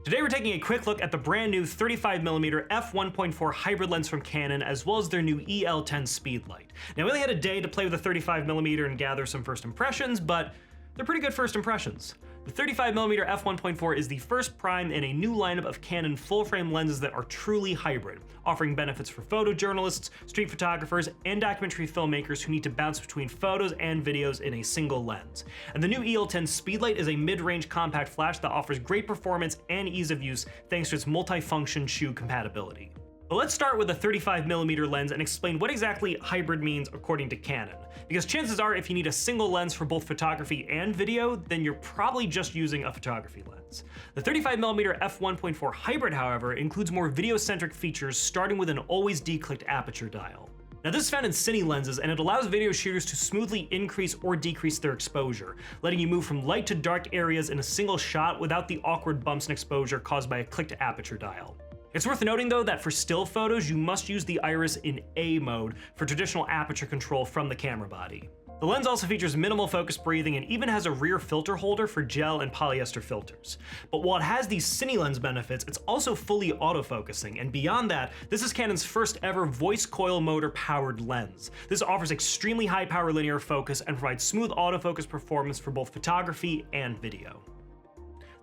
Today we're taking a quick look at the brand new 35mm f1.4 hybrid lens from Canon, as well as their new EL-10 Speedlight. Now we only had a day to play with the 35mm and gather some first impressions, but they're pretty good first impressions. The 35mm f1.4 is the first prime in a new lineup of Canon full-frame lenses that are truly hybrid, offering benefits for photojournalists, street photographers, and documentary filmmakers who need to bounce between photos and videos in a single lens. And the new EL-10 Speedlight is a mid-range compact flash that offers great performance and ease of use thanks to its multi-function shoe compatibility. But let's start with the 35mm lens and explain what exactly hybrid means according to Canon. Because chances are if you need a single lens for both photography and video, then you're probably just using a photography lens. The 35mm f1.4 hybrid, however, includes more video-centric features, starting with an always declicked aperture dial. Now this is found in cine lenses, and it allows video shooters to smoothly increase or decrease their exposure, letting you move from light to dark areas in a single shot without the awkward bumps in exposure caused by a clicked aperture dial. It's worth noting though that for still photos, you must use the iris in A mode for traditional aperture control from the camera body. The lens also features minimal focus breathing and even has a rear filter holder for gel and polyester filters. But while it has these cine lens benefits, it's also fully autofocusing, and beyond that, this is Canon's first ever voice coil motor powered lens. This offers extremely high power linear focus and provides smooth autofocus performance for both photography and video.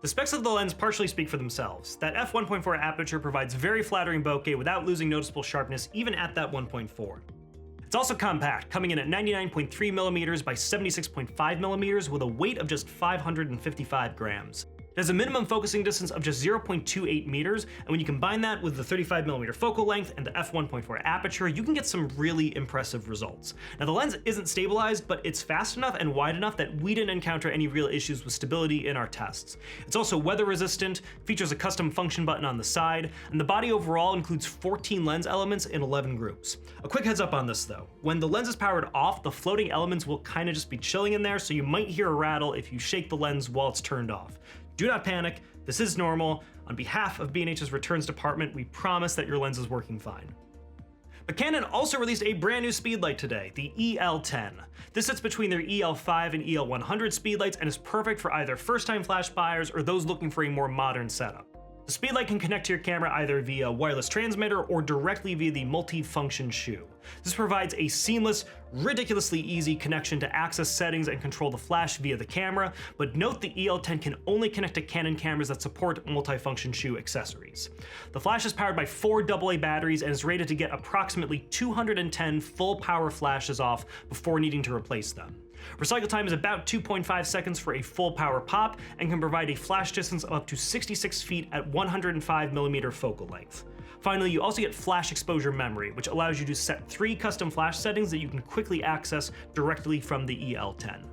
The specs of the lens partially speak for themselves. That f1.4 aperture provides very flattering bokeh without losing noticeable sharpness even at that 1.4. It's also compact, coming in at 99.3mm by 76.5mm with a weight of just 555 grams. It has a minimum focusing distance of just 0.28 meters, and when you combine that with the 35mm focal length and the f1.4 aperture, you can get some really impressive results. Now the lens isn't stabilized, but it's fast enough and wide enough that we didn't encounter any real issues with stability in our tests. It's also weather resistant, features a custom function button on the side, and the body overall includes 14 lens elements in 11 groups. A quick heads up on this though, when the lens is powered off, the floating elements will kind of just be chilling in there, so you might hear a rattle if you shake the lens while it's turned off. Do not panic, this is normal. On behalf of B&H's returns department, we promise that your lens is working fine. But Canon also released a brand new speedlight today, the EL-10. This sits between their EL-5 and EL-100 speedlights and is perfect for either first-time flash buyers or those looking for a more modern setup. The speedlight can connect to your camera either via wireless transmitter or directly via the multi-function shoe. This provides a seamless, ridiculously easy connection to access settings and control the flash via the camera, but note the EL-10 can only connect to Canon cameras that support multi-function shoe accessories. The flash is powered by 4 AA batteries and is rated to get approximately 210 full power flashes off before needing to replace them. Recycle time is about 2.5 seconds for a full power pop and can provide a flash distance of up to 66 feet at 105mm focal length. Finally, you also get flash exposure memory, which allows you to set 3 custom flash settings that you can quickly access directly from the EL-10.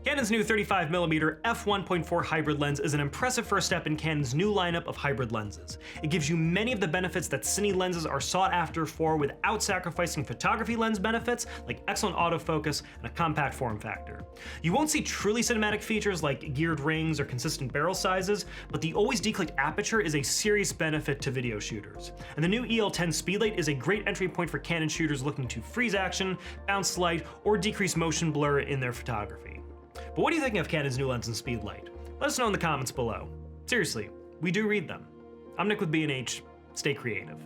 Canon's new 35mm f1.4 hybrid lens is an impressive first step in Canon's new lineup of hybrid lenses. It gives you many of the benefits that cine lenses are sought after for without sacrificing photography lens benefits like excellent autofocus and a compact form factor. You won't see truly cinematic features like geared rings or consistent barrel sizes, but the always declicked aperture is a serious benefit to video shooters. And the new EL-10 Speedlight is a great entry point for Canon shooters looking to freeze action, bounce light, or decrease motion blur in their photography. But what do you think of Canon's new lens and Speedlight? Let us know in the comments below. Seriously, we do read them. I'm Nick with B&H. Stay creative.